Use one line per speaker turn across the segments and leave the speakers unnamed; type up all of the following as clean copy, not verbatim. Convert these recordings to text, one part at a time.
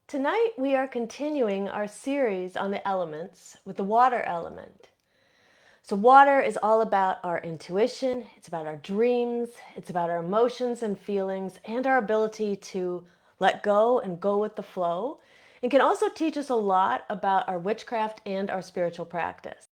Tonight we are continuing our series on the elements with the water element. So, water is all about our intuition, it's about our dreams, it's about our emotions and feelings, and our ability to let go and go with the flow. It can also teach us a lot about our witchcraft and our spiritual practice.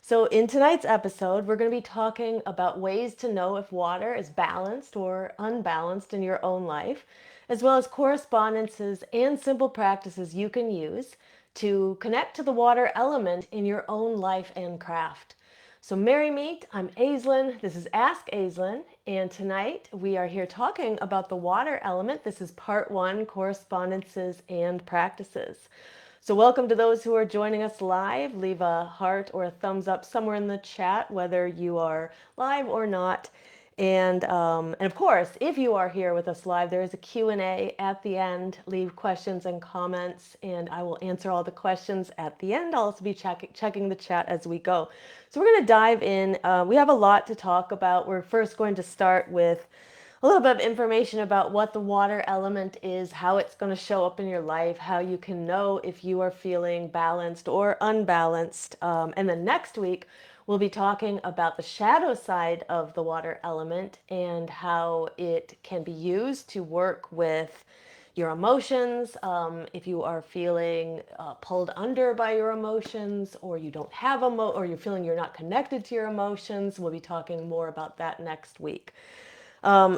So, in tonight's episode, we're going to be talking about ways to know if water is balanced or unbalanced in your own life, as well as correspondences and simple practices you can use to connect to the water element in your own life and craft. So, Merry Meet, I'm Aislin. This is Ask Aislin, and tonight we are here talking about the water element. This is part one, correspondences and practices. So, welcome to those who are joining us live. Leave a heart or a thumbs up somewhere in the chat, whether you are live or not. And of course, if you are here with us live, there is a Q&A at the end. Leave questions and comments, and I will answer all the questions at the end. I'll also be checking the chat as we go. So we're going to dive in. We have a lot to talk about. We're first going to start with a little bit of information about what the water element is, how it's going to show up in your life, how you can know if you are feeling balanced or unbalanced. And then next week, we'll be talking about the shadow side of the water element and how it can be used to work with your emotions. If you are feeling pulled under by your emotions, or you don't have or you're feeling you're not connected to your emotions, we'll be talking more about that next week.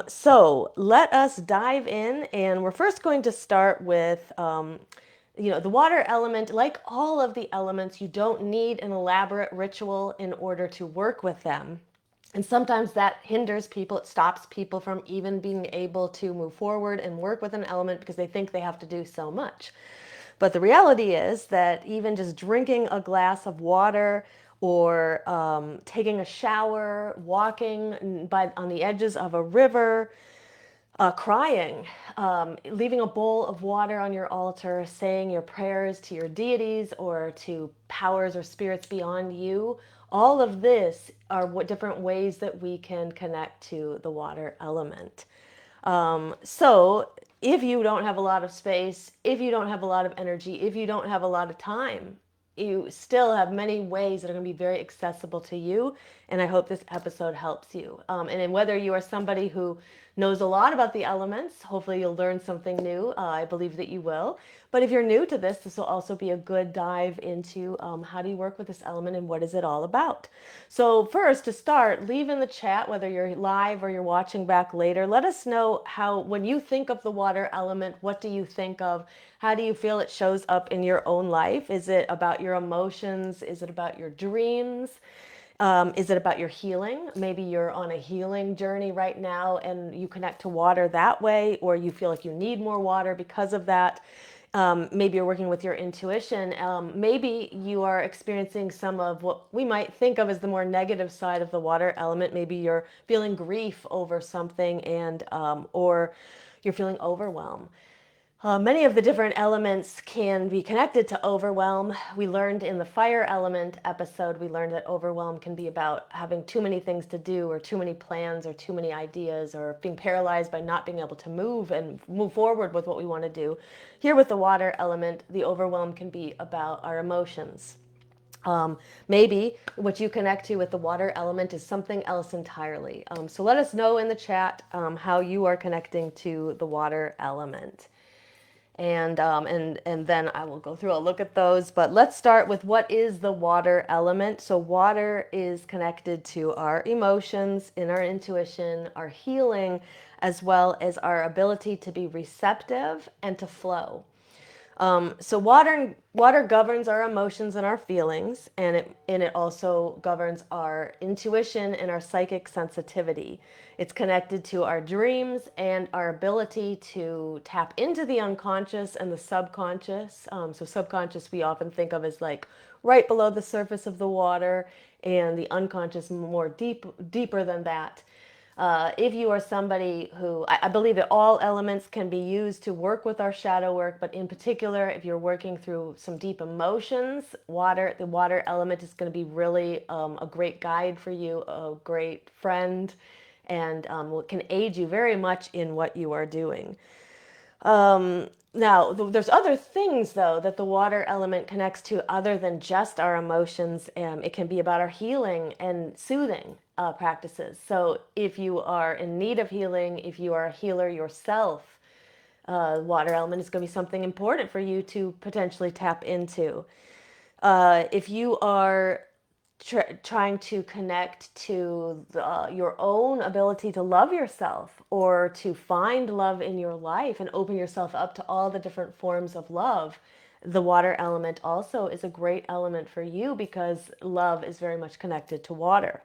So let us dive in, and we're first going to start with, the water element. Like all of the elements, you don't need an elaborate ritual in order to work with them. And sometimes that hinders people, it stops people from even being able to move forward and work with an element because they think they have to do so much. But the reality is that even just drinking a glass of water or taking a shower, walking on the edges of a river, crying, leaving a bowl of water on your altar, saying your prayers to your deities or to powers or spirits beyond you. All of this are what different ways that we can connect to the water element. So if you don't have a lot of space, if you don't have a lot of energy, if you don't have a lot of time, you still have many ways that are going to be very accessible to you. And I hope this episode helps you. And whether you are somebody who knows a lot about the elements, hopefully you'll learn something new. I believe that you will. But if you're new to this will also be a good dive into how do you work with this element and what is it all about. So first, to start, leave in the chat, whether you're live or you're watching back later, let us know how, when you think of the water element, what do you think of? How do you feel it shows up in your own life? Is it about your emotions? Is it about your dreams? Is it about your healing? Maybe you're on a healing journey right now and you connect to water that way, or you feel like you need more water because of that. Maybe you're working with your intuition. Maybe you are experiencing some of what we might think of as the more negative side of the water element. Maybe you're feeling grief over something, or you're feeling overwhelm. Many of the different elements can be connected to overwhelm. We learned in the fire element episode, we learned that overwhelm can be about having too many things to do, or too many plans, or too many ideas, or being paralyzed by not being able to move forward with what we want to do. Here with the water element, the overwhelm can be about our emotions. Maybe what you connect to with the water element is something else entirely. So let us know in the chat how you are connecting to the water element. And then I will go through, I'll look at those. But let's start with what is the water element. So water is connected to our emotions, in our intuition, our healing, as well as our ability to be receptive and to flow. So water governs our emotions and our feelings, and it also governs our intuition and our psychic sensitivity. It's connected to our dreams and our ability to tap into the unconscious and the subconscious. So subconscious we often think of as like right below the surface of the water, and the unconscious more deeper than that. If you are somebody who, I believe that all elements can be used to work with our shadow work, but in particular, if you're working through some deep emotions, the water element is going to be really a great guide for you, a great friend, and can aid you very much in what you are doing. Now, there's other things, though, that the water element connects to other than just our emotions. It can be about our healing and soothing practices. So, if you are in need of healing, if you are a healer yourself, water element is going to be something important for you to potentially tap into. If you are trying to connect to your own ability to love yourself or to find love in your life and open yourself up to all the different forms of love, the water element also is a great element for you because love is very much connected to water.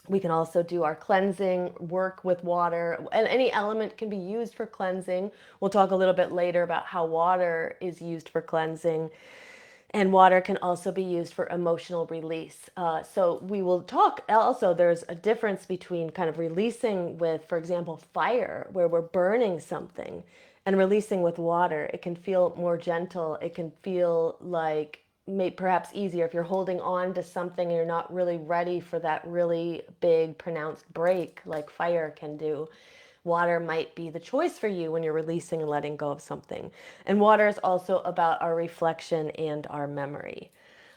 We can also do our cleansing work with water, and any element can be used for cleansing. We'll talk a little bit later about how water is used for cleansing. And water can also be used for emotional release. So we will talk also, there's a difference between kind of releasing with, for example, fire, where we're burning something, and releasing with water. It can feel more gentle. It can feel like perhaps easier if you're holding on to something and you're not really ready for that really big pronounced break like fire can do. Water might be the choice for you when you're releasing and letting go of something. And water is also about our reflection and our memory.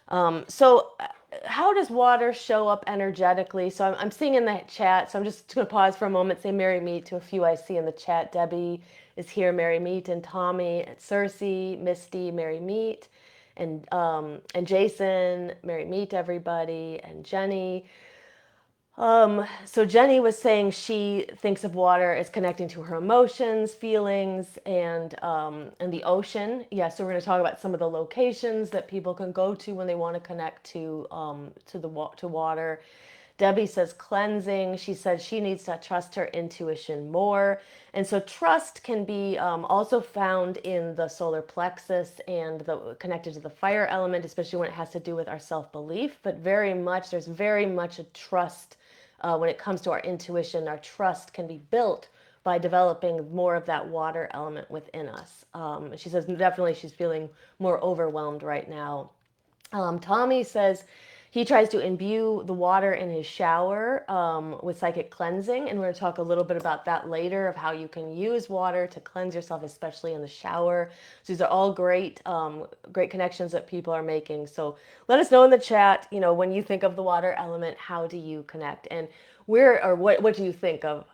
How does water show up energetically? So I'm seeing in the chat, so I'm just going to pause for a moment, say Merry Meet to a few I see in the chat. Debbie is here, Merry Meet, and Tommy, and Cersei, Misty, Merry Meet, and Jason, Merry Meet, everybody, and Jenny. So Jenny was saying she thinks of water as connecting to her emotions, feelings, and the ocean. Yeah, so we're going to talk about some of the locations that people can go to when they want to connect to water. Debbie says cleansing. She said she needs to trust her intuition more. And so trust can be also found in the solar plexus and connected to the fire element, especially when it has to do with our self-belief. But there's very much a trust when it comes to our intuition. Our trust can be built by developing more of that water element within us. She says definitely she's feeling more overwhelmed right now. Tommy says he tries to imbue the water in his shower with psychic cleansing, and we're going to talk a little bit about that later of how you can use water to cleanse yourself, especially in the shower. So these are all great connections that people are making. So let us know in the chat, when you think of the water element, how do you connect? And what do you think of?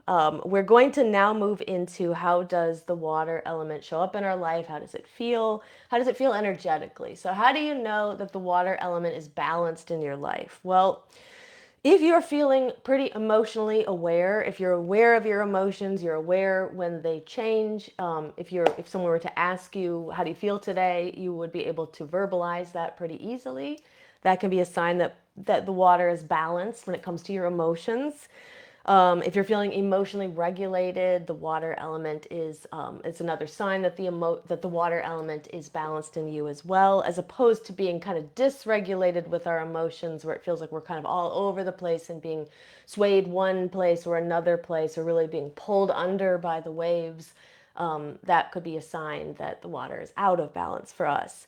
We're going to now move into how does the water element show up in our life? How does it feel? How does it feel energetically? So how do you know that the water element is balanced in your life? Well, if you're feeling pretty emotionally aware, if you're aware of your emotions, you're aware when they change. If someone were to ask you, how do you feel today? You would be able to verbalize that pretty easily. That can be a sign that the water is balanced when it comes to your emotions. If you're feeling emotionally regulated, the water element is it's another sign that the water element is balanced in you as well, as opposed to being kind of dysregulated with our emotions, where it feels like we're kind of all over the place and being swayed one place or another place, or really being pulled under by the waves. That could be a sign that the water is out of balance for us.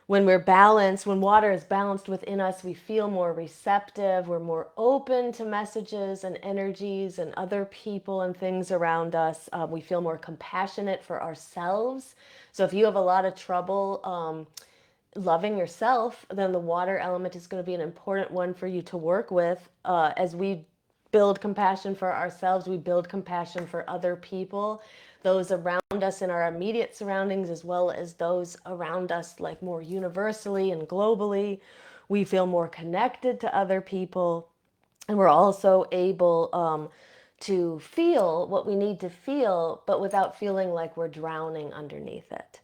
When water is balanced within us, we feel more receptive. We're more open to messages and energies and other people and things around us. We feel more compassionate for ourselves. So if you have a lot of trouble loving yourself, then the water element is going to be an important one for you to work with. As we build compassion for ourselves, we build compassion for other people, those around us in our immediate surroundings, as well as those around us, like more universally and globally. We feel more connected to other people, and we're also able to feel what we need to feel, but without feeling like we're drowning underneath it.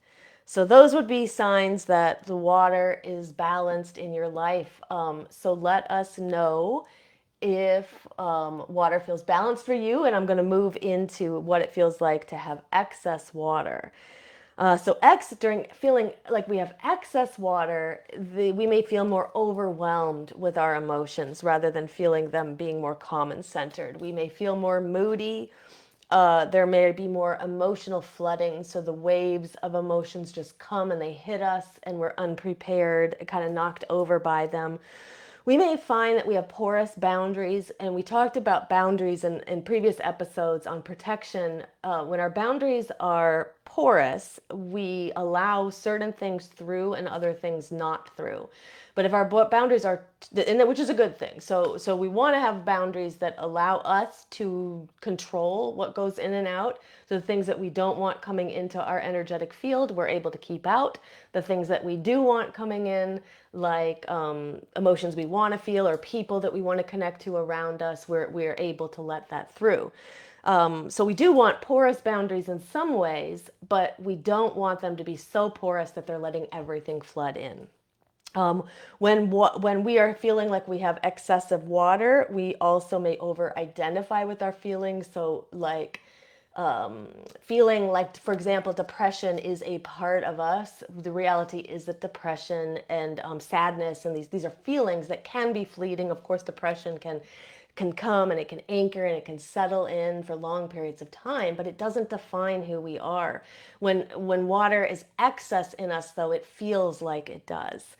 So those would be signs that the water is balanced in your life. So let us know if water feels balanced for you, and I'm going to move into what it feels like to have excess water. During feeling like we have excess water, we may feel more overwhelmed with our emotions rather than feeling them being more calm and centered. We may feel more moody. There may be more emotional flooding, so the waves of emotions just come and they hit us, and we're unprepared, kind of knocked over by them. We may find that we have porous boundaries, and we talked about boundaries in previous episodes on protection. When our boundaries are porous, we allow certain things through and other things not through. But if our boundaries are, which is a good thing. So we want to have boundaries that allow us to control what goes in and out. So the things that we don't want coming into our energetic field, we're able to keep out. The things that we do want coming in, like emotions we want to feel or people that we want to connect to around us, we're able to let that through. So we do want porous boundaries in some ways, but we don't want them to be so porous that they're letting everything flood in. When we are feeling like we have excessive water, we also may over-identify with our feelings. So like feeling like, for example, depression is a part of us. The reality is that depression and sadness and these are feelings that can be fleeting. Of course, depression can come and it can anchor and it can settle in for long periods of time, but it doesn't define who we are. When water is excess in us, though, it feels like it does.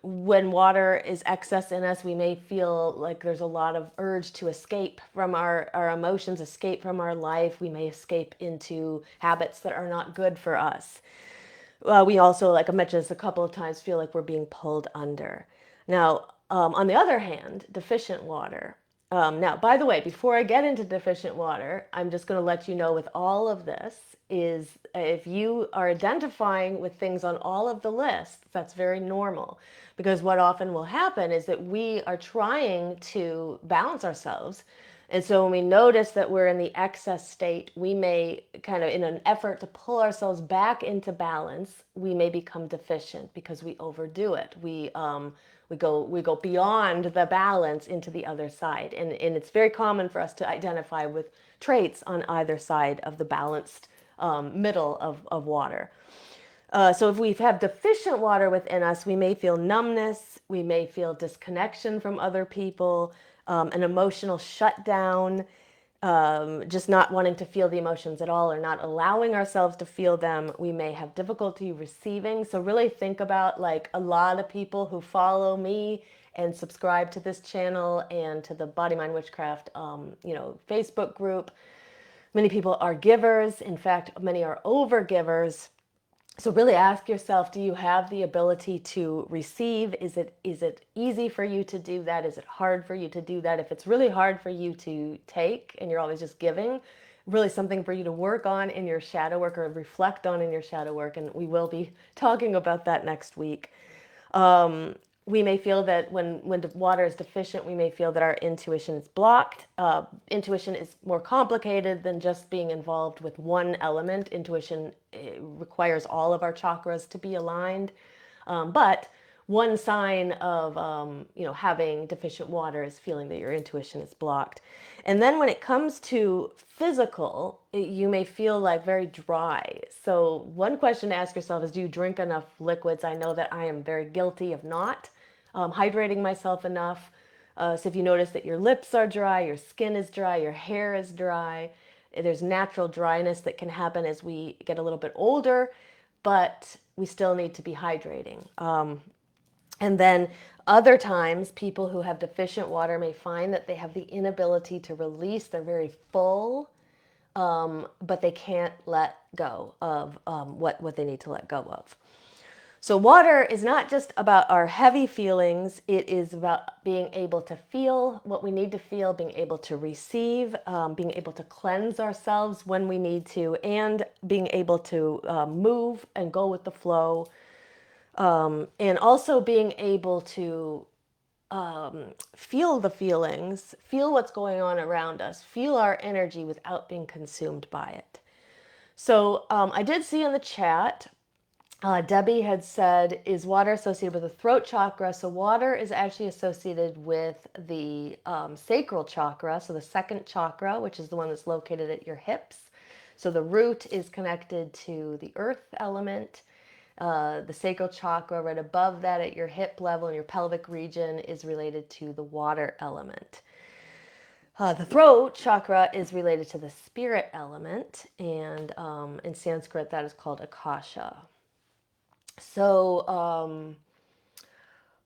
When water is excess in us, we may feel like there's a lot of urge to escape from our emotions, escape from our life. We may escape into habits that are not good for us. We also, like I mentioned this a couple of times, feel like we're being pulled under. Now, on the other hand, deficient water. Now, by the way, before I get into deficient water, I'm just going to let you know with all of this is if you are identifying with things on all of the lists, that's very normal. Because what often will happen is that we are trying to balance ourselves. And so when we notice that we're in the excess state, we may kind of, in an effort to pull ourselves back into balance, we may become deficient because we overdo it. We go beyond the balance into the other side. And it's very common for us to identify with traits on either side of the balanced middle of water. So if we have deficient water within us, we may feel numbness, we may feel disconnection from other people, an emotional shutdown, just not wanting to feel the emotions at all or not allowing ourselves to feel them. We may have difficulty receiving. So really think about, like, a lot of people who follow me and subscribe to this channel and to the Body Mind Witchcraft, Facebook group. Many people are givers. In fact, many are over givers. So really ask yourself, do you have the ability to receive? Is it easy for you to do that? Is it hard for you to do that? If it's really hard for you to take and you're always just giving, really something for you to work on in your shadow work or reflect on in your shadow work. And we will be talking about that next week. We may feel that when the water is deficient, we may feel that our intuition is blocked. Intuition is more complicated than just being involved with one element. Intuition requires all of our chakras to be aligned. But one sign of having deficient water is feeling that your intuition is blocked. And then when it comes to physical, you may feel like very dry. So one question to ask yourself is, do you drink enough liquids? I know that I am very guilty of not hydrating myself enough. So if you notice that your lips are dry, your skin is dry, your hair is dry, there's natural dryness that can happen as we get a little bit older, but we still need to be hydrating. And then other times, people who have deficient water may find that they have the inability to release. They're very full, but they can't let go of what they need to let go of. So water is not just about our heavy feelings. It is about being able to feel what we need to feel, being able to receive, being able to cleanse ourselves when we need to, and being able to move and go with the flow. And also being able to feel the feelings, feel what's going on around us, feel our energy without being consumed by it. So I did see in the chat, Debbie had said, is water associated with the throat chakra? So water is actually associated with the sacral chakra, so the second chakra, which is the one that's located at your hips. So the root is connected to the earth element. The sacral chakra right above that at your hip level in your pelvic region is related to the water element. The throat chakra is related to the spirit element, and in Sanskrit that is called akasha. So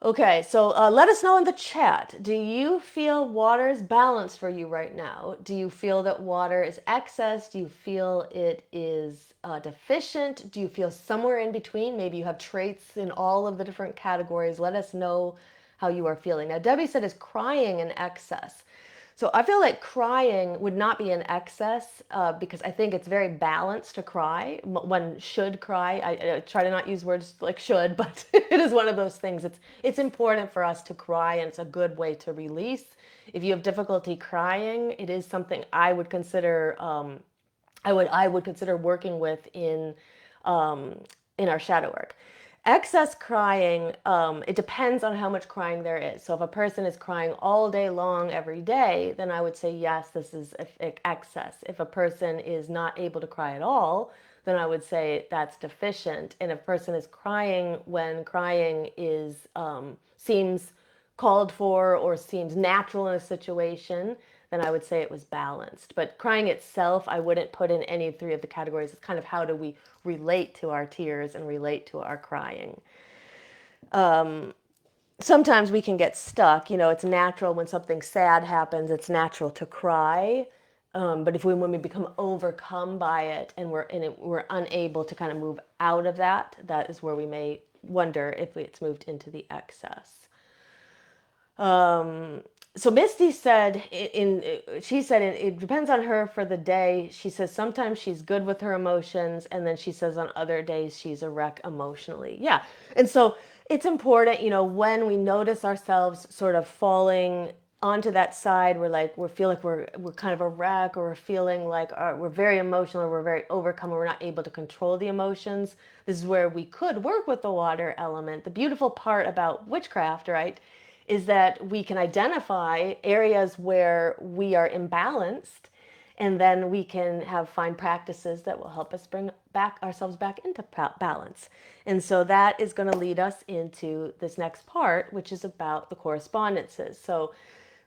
Okay, so let us know in the chat. Do you feel water is balanced for you right now? Do you feel that water is excess? Do you feel it is deficient? Do you feel somewhere in between? Maybe you have traits in all of the different categories. Let us know how you are feeling. Now, Debbie said, is crying an excess? So I feel like crying would not be an excess because I think it's very balanced to cry. One should cry. I try to not use words like should, but it is one of those things. It's important for us to cry, and it's a good way to release. If you have difficulty crying, it is something I would consider. I would consider working with in our shadow work. Excess crying, it depends on how much crying there is. So if a person is crying all day long every day, then I would say yes, this is excess. If a person is not able to cry at all, then I would say that's deficient. And if a person is crying when crying is seems called for or seems natural in a situation, then I would say it was balanced. But crying itself, I wouldn't put in any three of the categories. It's kind of how do we relate to our tears and relate to our crying. Sometimes we can get stuck. It's natural when something sad happens, it's natural to cry. But when we become overcome by it and we're unable to kind of move out of that, that is where we may wonder if it's moved into the excess. So Misty said she said it depends on her for the day. She says sometimes she's good with her emotions, and then she says on other days she's a wreck emotionally. Yeah. And so it's important, when we notice ourselves sort of falling onto that side, we feel like we're kind of a wreck, or we're feeling like we're very emotional, or we're very overcome, or we're not able to control the emotions. This is where we could work with the water element. The beautiful part about witchcraft, right, is that we can identify areas where we are imbalanced, and then we can find practices that will help us bring ourselves back into balance. And so that is going to lead us into this next part, which is about the correspondences. So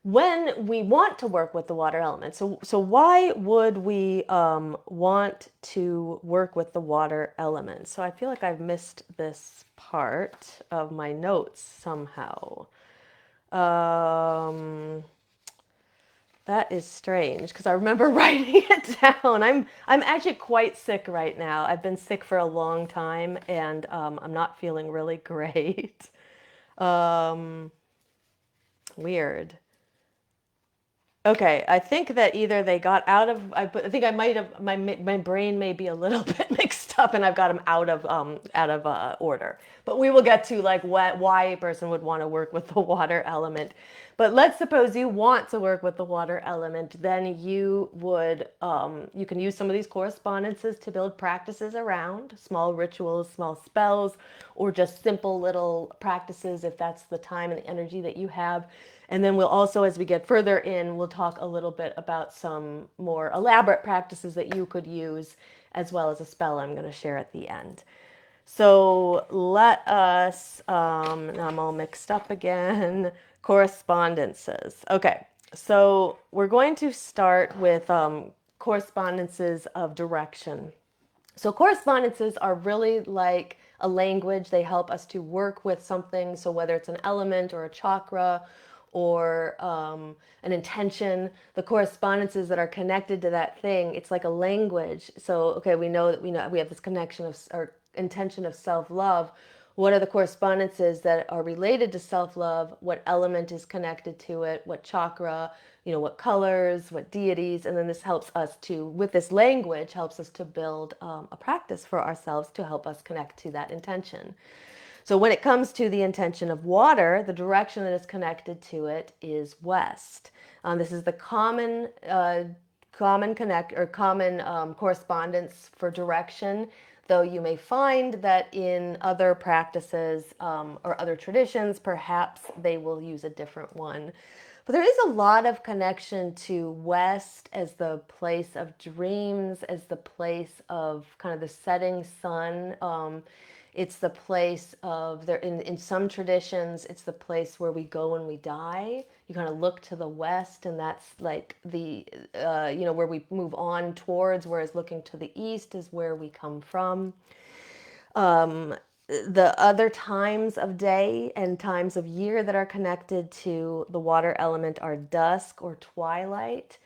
when we want to work with the water element, so why would we want to work with the water element? So I feel like I've missed this part of my notes somehow. Um, that is strange because I remember writing it down. I'm actually quite sick right now. I've been sick for a long time, and I'm not feeling really great. Um, Weird. Okay, I think that either they got out of. I think I might have my brain may be a little bit mixed up, and I've got them out of order. But we will get to like why a person would want to work with the water element. But let's suppose you want to work with the water element, then you can use some of these correspondences to build practices around small rituals, small spells, or just simple little practices if that's the time and the energy that you have. And then we'll also, as we get further in, we'll talk a little bit about some more elaborate practices that you could use, as well as a spell I'm going to share at the end. So let us, now I'm all mixed up again, correspondences. Okay, so we're going to start with correspondences of direction. So correspondences are really like a language. They help us to work with something. So whether it's an element or a chakra or an intention, the correspondences that are connected to that thing, it's like a language. So okay, we know that we have this connection of or intention of self-love. What are the correspondences that are related to self-love? What element is connected to it? What chakra? What colors, what deities, and then this helps us to, with this language, helps us to build a practice for ourselves to help us connect to that intention. So when it comes to the intention of water, the direction that is connected to it is west. This is the common connect or common correspondence for direction, though you may find that in other practices or other traditions, perhaps they will use a different one. But there is a lot of connection to West as the place of dreams, as the place of kind of the setting sun. It's the place of there in some traditions. It's the place where we go when we die. You kind of look to the West, and that's like the where we move on towards. Whereas looking to the East is where we come from. the other times of day and times of year that are connected to the water element are dusk or twilight,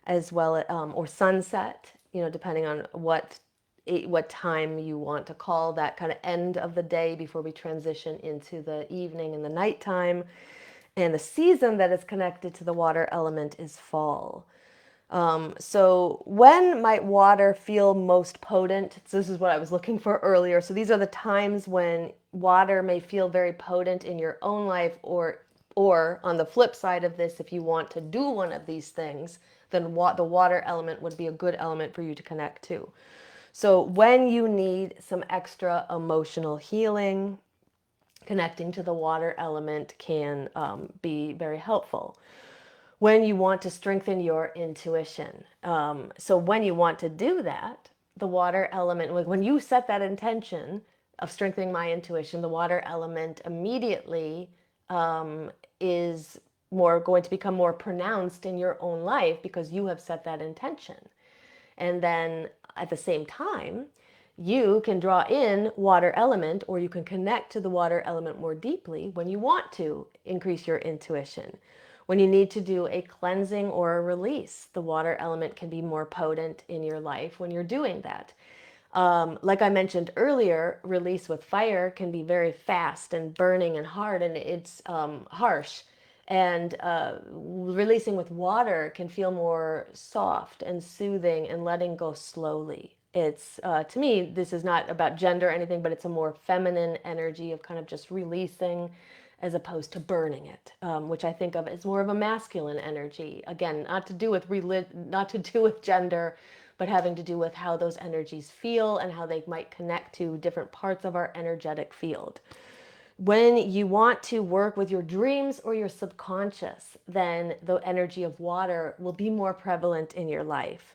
as well as or sunset. Depending on what time you want to call that kind of end of the day before we transition into the evening and the nighttime. And the season that is connected to the water element is fall. So when might water feel most potent? So this is what I was looking for earlier. So these are the times when water may feel very potent in your own life, or on the flip side of this, if you want to do one of these things, then the water element would be a good element for you to connect to. So when you need some extra emotional healing, connecting to the water element can be very helpful. When you want to strengthen your intuition. So when you want to do that, the water element, when you set that intention of strengthening my intuition, the water element immediately is more going to become more pronounced in your own life because you have set that intention. And then at the same time, you can draw in water element, or you can connect to the water element more deeply when you want to increase your intuition. When you need to do a cleansing or a release, the water element can be more potent in your life when you're doing that. Like I mentioned earlier, release with fire can be very fast and burning and hard, and it's harsh. And releasing with water can feel more soft and soothing and letting go slowly. It's, to me, this is not about gender or anything, but it's a more feminine energy of kind of just releasing as opposed to burning it, which I think of as more of a masculine energy. Again, not to do with not to do with gender, but having to do with how those energies feel and how they might connect to different parts of our energetic field. When you want to work with your dreams or your subconscious, then the energy of water will be more prevalent in your life.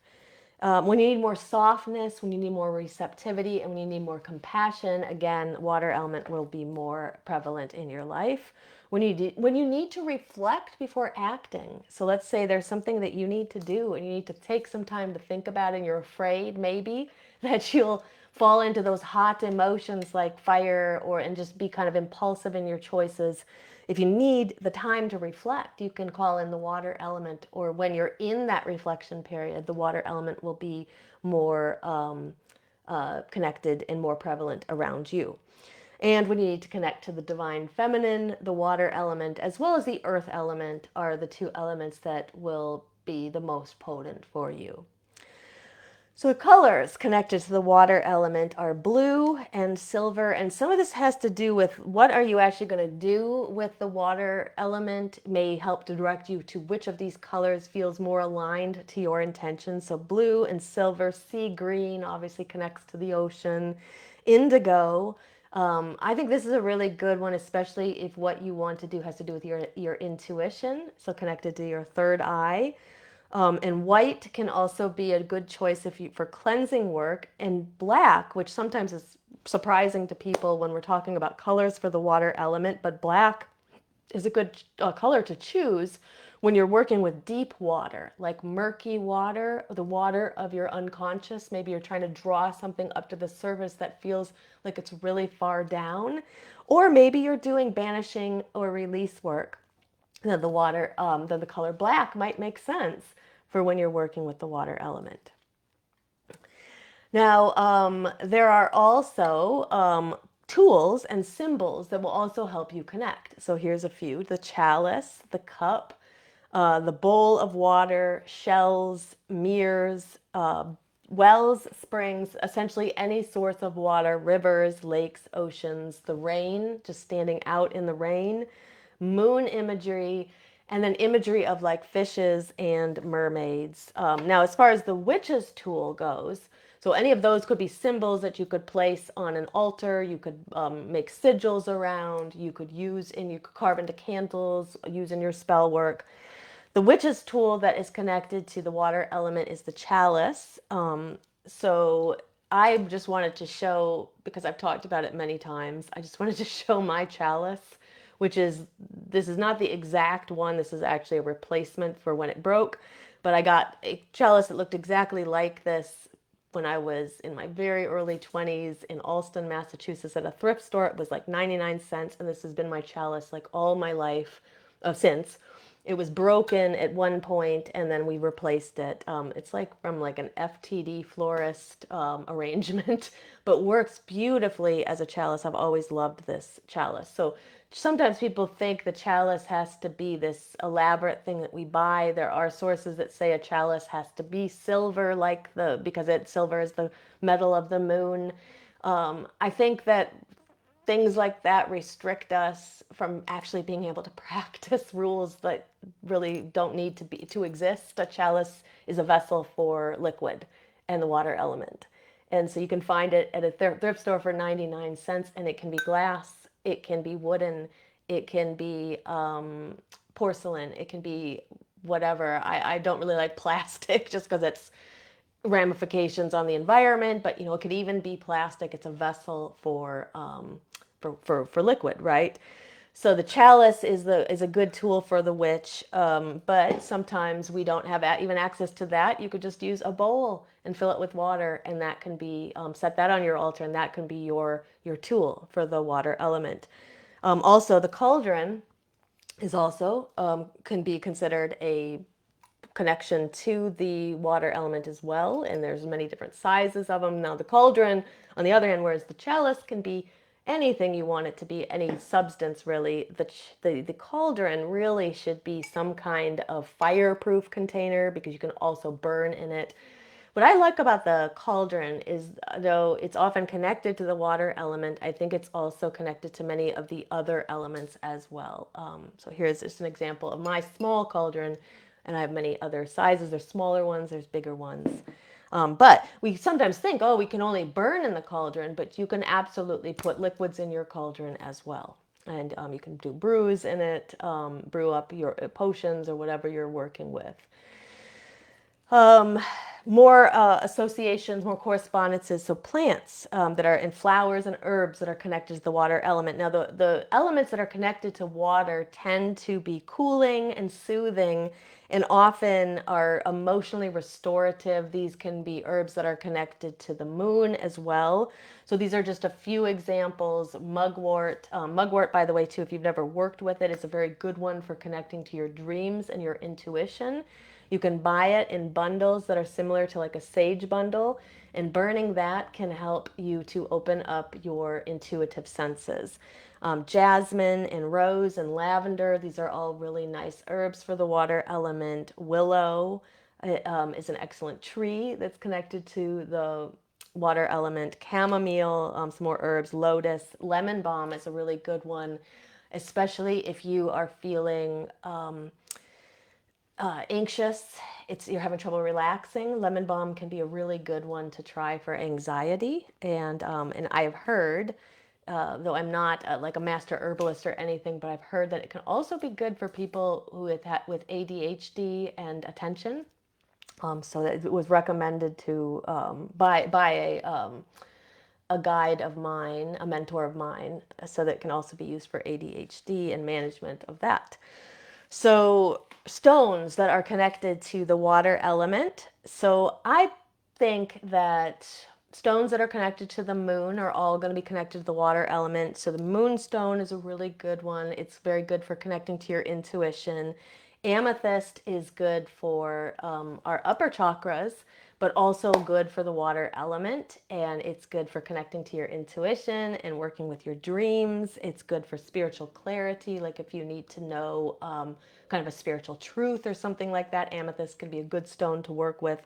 When you need more softness, when you need more receptivity, and when you need more compassion, again, water element will be more prevalent in your life. When you need to reflect before acting. So let's say there's something that you need to do and you need to take some time to think about, and you're afraid maybe that you'll fall into those hot emotions like fire, and just be kind of impulsive in your choices. If you need the time to reflect, you can call in the water element, or when you're in that reflection period, the water element will be more connected and more prevalent around you. And when you need to connect to the divine feminine, the water element as well as the earth element are the two elements that will be the most potent for you. So the colors connected to the water element are blue and silver, and some of this has to do with what are you actually going to do with the water element. It may help to direct you to which of these colors feels more aligned to your intention. So blue and silver, sea green obviously connects to the ocean, indigo. I think this is a really good one, especially if what you want to do has to do with your intuition, so connected to your third eye. And white can also be a good choice for cleansing work. And black, which sometimes is surprising to people when we're talking about colors for the water element, but black is a good color to choose when you're working with deep water, like murky water, the water of your unconscious. Maybe you're trying to draw something up to the surface that feels like it's really far down. Or maybe you're doing banishing or release work. Then the color black might make sense for when you're working with the water element. Now, there are also tools and symbols that will also help you connect. So here's a few: the chalice, the cup, the bowl of water, shells, mirrors, wells, springs, essentially any source of water, rivers, lakes, oceans, the rain, just standing out in the rain, moon imagery, and then imagery of like fishes and mermaids. Now, as far as the witch's tool goes, so any of those could be symbols that you could place on an altar. You could make sigils around. You could carve into candles, use in your spell work. The witch's tool that is connected to the water element is the chalice. So I just wanted to show, because I've talked about it many times, I just wanted to show my chalice, this is not the exact one. This is actually a replacement for when it broke. But I got a chalice that looked exactly like this when I was in my very early 20s in Allston, Massachusetts at a thrift store. It was like 99 cents, and this has been my chalice like all my life since. It was broken at one point, and then we replaced it. It's like from like an FTD florist arrangement, but works beautifully as a chalice. I've always loved this chalice. So sometimes people think the chalice has to be this elaborate thing that we buy. There are sources that say a chalice has to be silver, like because silver is the metal of the moon. I think that things like that restrict us from actually being able to practice rules that really don't need to exist. A chalice is a vessel for liquid and the water element. And so you can find it at a thrift store for 99 cents, and it can be glass, it can be wooden, it can be porcelain, it can be whatever. I don't really like plastic just because it's ramifications on the environment, but it could even be plastic. It's a vessel for liquid, right? So the chalice is a good tool for the witch, but sometimes we don't have even access to that. You could just use a bowl and fill it with water, and that can be set that on your altar, and that can be your tool for the water element. Also, the cauldron is also can be considered a connection to the water element as well, and there's many different sizes of them. Now the cauldron, on the other hand, whereas the chalice can be anything you want it to be, any substance really, the cauldron really should be some kind of fireproof container because you can also burn in it. What I like about the cauldron is, though it's often connected to the water element, I think it's also connected to many of the other elements as well. So here's just an example of my small cauldron, and I have many other sizes. There's smaller ones, there's bigger ones. But we sometimes think, oh, we can only burn in the cauldron, but you can absolutely put liquids in your cauldron as well. And you can do brews in it, brew up your potions or whatever you're working with. More associations, more correspondences. So plants that are in flowers and herbs that are connected to the water element. Now, the elements that are connected to water tend to be cooling and soothing and often are emotionally restorative. These can be herbs that are connected to the moon as well. So these are just a few examples. Mugwort. Mugwort, by the way, too, if you've never worked with it, it's a very good one for connecting to your dreams and your intuition. You can buy it in bundles that are similar to like a sage bundle, and burning that can help you to open up your intuitive senses. Jasmine and rose and lavender, these are all really nice herbs for the water element. Willow is an excellent tree that's connected to the water element. Chamomile, some more herbs. Lotus, lemon balm is a really good one, especially if you are feeling anxious, you're having trouble relaxing. Lemon balm can be a really good one to try for anxiety. And I have heard, though I'm not like a master herbalist or anything, but I've heard that it can also be good for people with ADHD and attention. So that it was recommended to by a guide of mine, a mentor of mine, so that it can also be used for ADHD and management of that. So stones that are connected to the water element. So I think that stones that are connected to the moon are all going to be connected to the water element. So the moonstone is a really good one. It's very good for connecting to your intuition. Amethyst is good for our upper chakras, but also good for the water element. And it's good for connecting to your intuition and working with your dreams. It's good for spiritual clarity. Like if you need to know kind of a spiritual truth or something like that, amethyst can be a good stone to work with.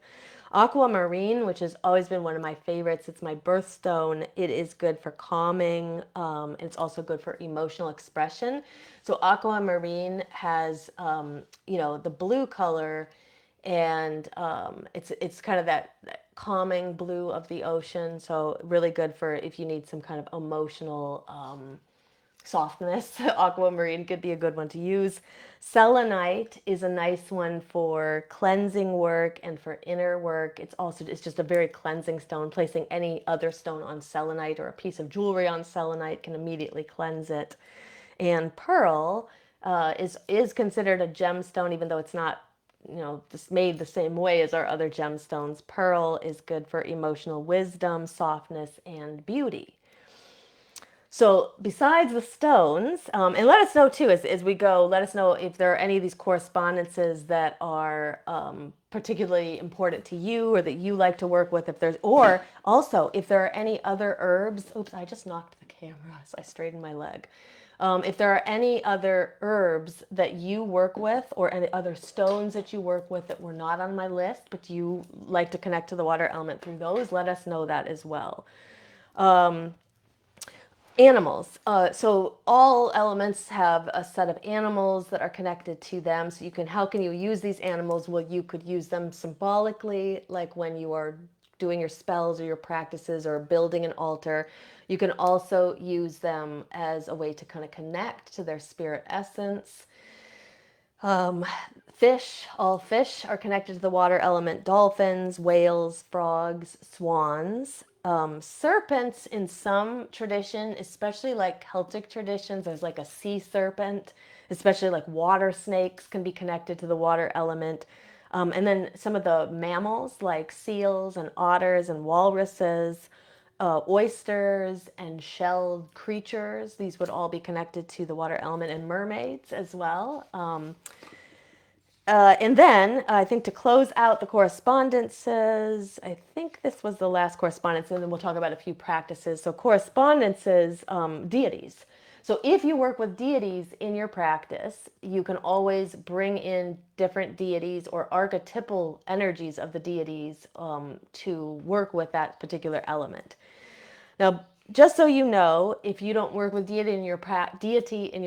Aquamarine, which has always been one of my favorites, it's my birthstone. It is good for calming. And it's also good for emotional expression. So aquamarine has, the blue color, and it's kind of that calming blue of the ocean. So really good for if you need some kind of emotional softness. Aquamarine could be a good one to use. Selenite is a nice one for cleansing work and for inner work. It's just a very cleansing stone. Placing any other stone on selenite or a piece of jewelry on selenite can immediately cleanse it. And pearl is considered a gemstone, even though it's not this made the same way as our other gemstones. Pearl is good for emotional wisdom, softness, and beauty. So besides the stones, and let us know too as we go, let us know if there are any of these correspondences that are particularly important to you or that you like to work with, if there's, or also if there are any other herbs. Oops, I just knocked the camera, so I straightened my leg. If there are any other herbs that you work with or any other stones that you work with that were not on my list, but you like to connect to the water element through those, let us know that as well. Animals. So all elements have a set of animals that are connected to them. So how can you use these animals? Well, you could use them symbolically, like when you are doing your spells or your practices or building an altar. You can also use them as a way to kind of connect to their spirit essence. Fish, all fish are connected to the water element. Dolphins, whales, frogs, swans. Serpents in some tradition, especially like Celtic traditions, there's like a sea serpent, especially like water snakes can be connected to the water element. And then some of the mammals like seals and otters and walruses, oysters and shelled creatures, these would all be connected to the water element, and mermaids as well. And then I think to close out the correspondences, I think this was the last correspondence, and then we'll talk about a few practices. So correspondences, deities. So if you work with deities in your practice, you can always bring in different deities or archetypal energies of the deities to work with that particular element. Now, just so you know, if you don't work with deity in your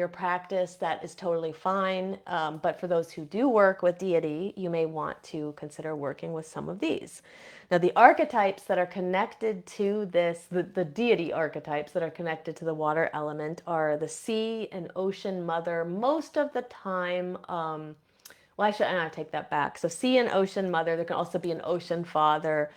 practice, that is totally fine. But for those who do work with deity, you may want to consider working with some of these. Now, the archetypes that are connected to this, the deity archetypes that are connected to the water element are the sea and ocean mother. Most of the time, well, I take that back. So sea and ocean mother. There can also be an ocean father,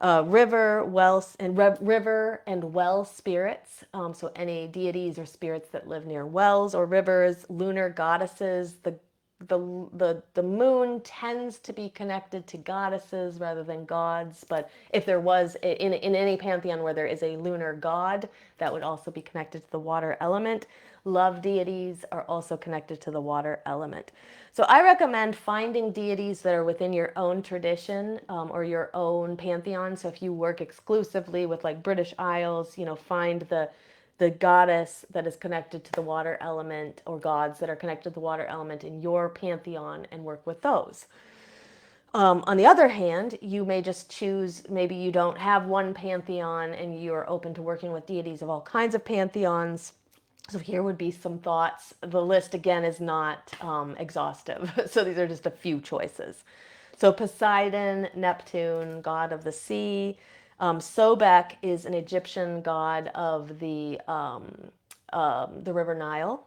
river, river and well spirits. So any deities or spirits that live near wells or rivers, lunar goddesses. The moon tends to be connected to goddesses rather than gods, but if there was in any pantheon where there is a lunar god, that would also be connected to the water element. Love deities are also connected to the water element. So I recommend finding deities that are within your own tradition or your own pantheon. So if you work exclusively with like British Isles, find the goddess that is connected to the water element or gods that are connected to the water element in your pantheon and work with those. On the other hand, you may just choose, maybe you don't have one pantheon and you're open to working with deities of all kinds of pantheons. So here would be some thoughts. The list again is not exhaustive. So these are just a few choices. So Poseidon, Neptune, god of the sea. Sobek is an Egyptian god of the river Nile.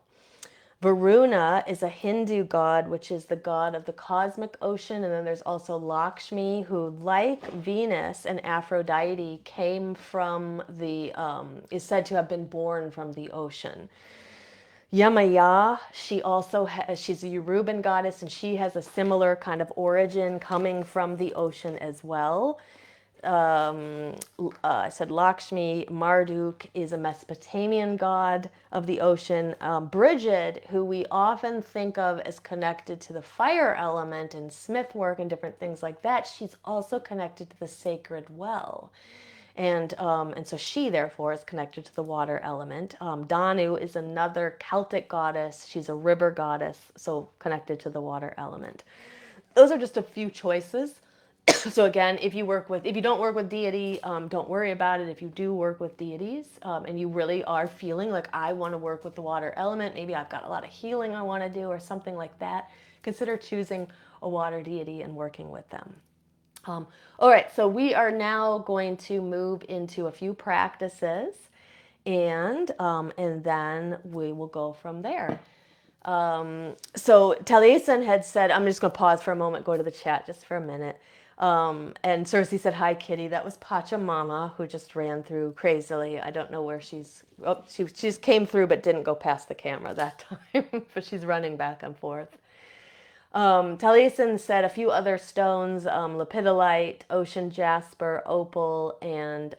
Varuna is a Hindu god, which is the god of the cosmic ocean. And then there's also Lakshmi, who, like Venus and Aphrodite, came from is said to have been born from the ocean. Yamaya, she's a Yoruban goddess, and she has a similar kind of origin coming from the ocean as well. I said Lakshmi. Marduk is a Mesopotamian god of the ocean. Bridget, who we often think of as connected to the fire element and smith work and different things like that, she's also connected to the sacred well. And so she, therefore, is connected to the water element. Danu is another Celtic goddess. She's a river goddess, so connected to the water element. Those are just a few choices. So again, if you don't work with deity, don't worry about it. If you do work with deities and you really are feeling like, I want to work with the water element, maybe I've got a lot of healing I want to do or something like that, consider choosing a water deity and working with them. All right, so we are now going to move into a few practices, and then we will go from there. So Taliesin had said, I'm just going to pause for a moment, go to the chat just for a minute. And Cersei said, hi, Kitty. That was Pachamama, who just ran through crazily. I don't know where she just came through but didn't go past the camera that time, but she's running back and forth. Taliesin said a few other stones, lepidolite, ocean jasper, opal, and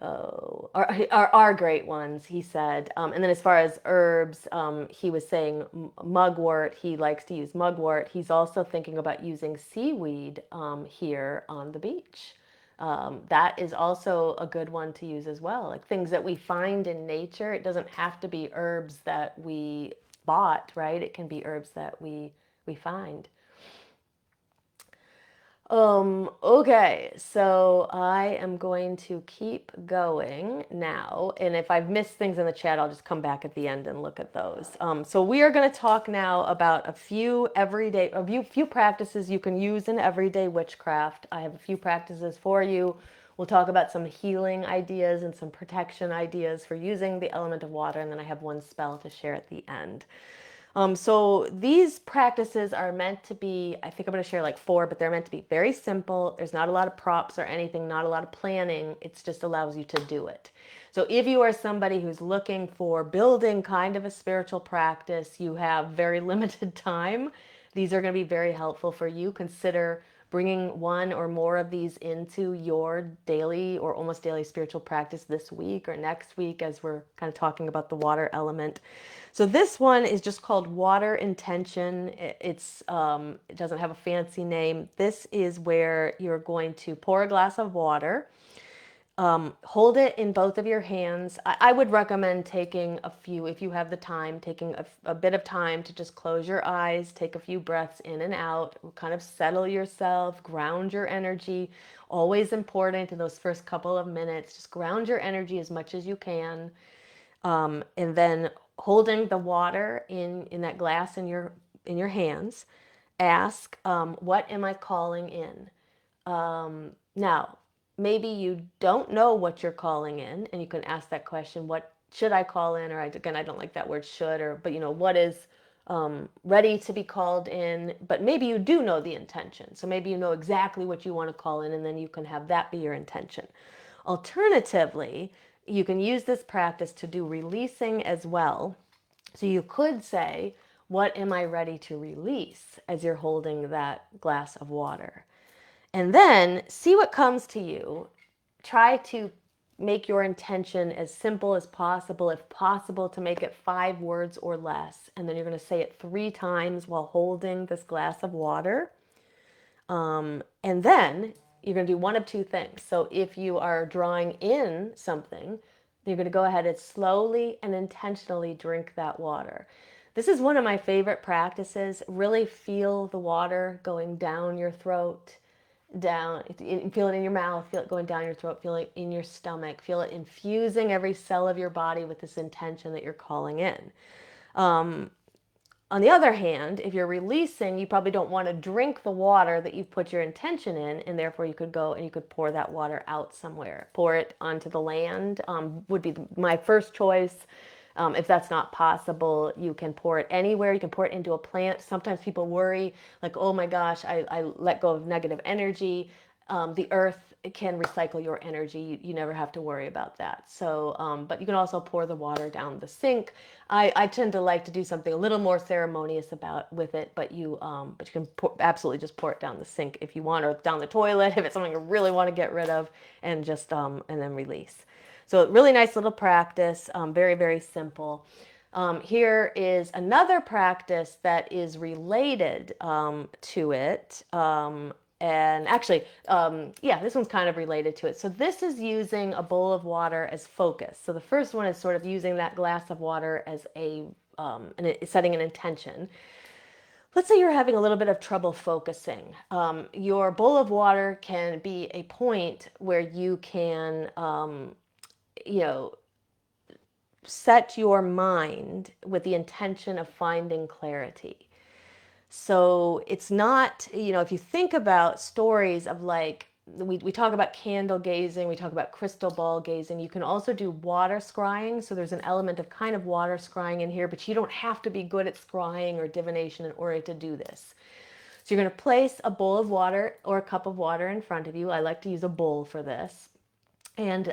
are great ones, he said. And then as far as herbs, he was saying mugwort. He likes to use mugwort. He's also thinking about using seaweed here on the beach. That is also a good one to use as well. Like things that we find in nature. It doesn't have to be herbs that we bought, right? It can be herbs that we find. Okay, so I am going to keep going now. And if I've missed things in the chat, I'll just come back at the end and look at those. So we are going to talk now about a few few practices you can use in everyday witchcraft. I have a few practices for you. We'll talk about some healing ideas and some protection ideas for using the element of water. And then I have one spell to share at the end. So these practices are meant to be, I think I'm going to share like four, but they're meant to be very simple. There's not a lot of props or anything, not a lot of planning. It just allows you to do it. So if you are somebody who's looking for building kind of a spiritual practice, you have very limited time. These are going to be very helpful for you. Consider bringing one or more of these into your daily or almost daily spiritual practice this week or next week as we're kind of talking about the water element. So this one is just called Water Intention. It doesn't have a fancy name. This is where you're going to pour a glass of water, hold it in both of your hands. I would recommend taking a few, if you have the time, taking a bit of time to just close your eyes, take a few breaths in and out, kind of settle yourself, ground your energy. Always important in those first couple of minutes, just ground your energy as much as you can. And then holding the water in that glass in your hands, ask, what am I calling in? Now, maybe you don't know what you're calling in, and you can ask that question, what should I call in? Or again, I don't like that word should, or, but what is ready to be called in, but maybe you do know the intention. So maybe you know exactly what you want to call in, and then you can have that be your intention. Alternatively, you can use this practice to do releasing as well. So you could say, what am I ready to release as you're holding that glass of water? And then see what comes to you. Try to make your intention as simple as possible, if possible, to make it 5 words or less. And then you're going to say it 3 times while holding this glass of water. And then you're going to do one of two things. So if you are drawing in something, you're going to go ahead and slowly and intentionally drink that water. This is one of my favorite practices. Really feel the water going down your throat, feel it in your mouth, feel it going down your throat, feel it in your stomach, feel it infusing every cell of your body with this intention that you're calling in. On the other hand, if you're releasing, you probably don't want to drink the water that you've put your intention in, and therefore you could go and you could pour that water out somewhere. Pour it onto the land would be my first choice. If that's not possible, you can pour it anywhere. You can pour it into a plant. Sometimes people worry, like, oh my gosh, I let go of negative energy. The earth can recycle your energy. You never have to worry about that. So, but you can also pour the water down the sink. I tend to like to do something a little more ceremonious with it, but you can absolutely just pour it down the sink if you want, or down the toilet if it's something you really want to get rid of, and just and then release. So really nice little practice, very, very simple. Here is another practice that is related to it. And actually, yeah, this one's kind of related to it. So this is using a bowl of water as focus. So the first one is sort of using that glass of water as setting an intention. Let's say you're having a little bit of trouble focusing. Your bowl of water can be a point where you can, you know, set your mind with the intention of finding clarity. So it's not, if you think about stories of like, we talk about candle gazing, we talk about crystal ball gazing. You can also do water scrying. So there's an element of kind of water scrying in here, but you don't have to be good at scrying or divination in order to do this. So you're going to place a bowl of water or a cup of water in front of you. I like to use a bowl for this. And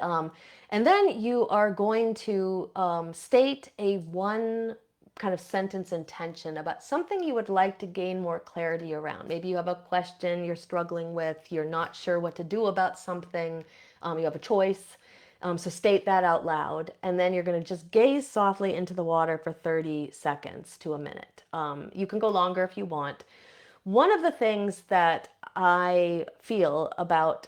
then you are going to state a one kind of sentence intention about something you would like to gain more clarity around. Maybe you have a question you're struggling with, you're not sure what to do about something, you have a choice. So state that out loud, and then you're going to just gaze softly into the water for 30 seconds to a minute. You can go longer if you want. One of the things that I feel about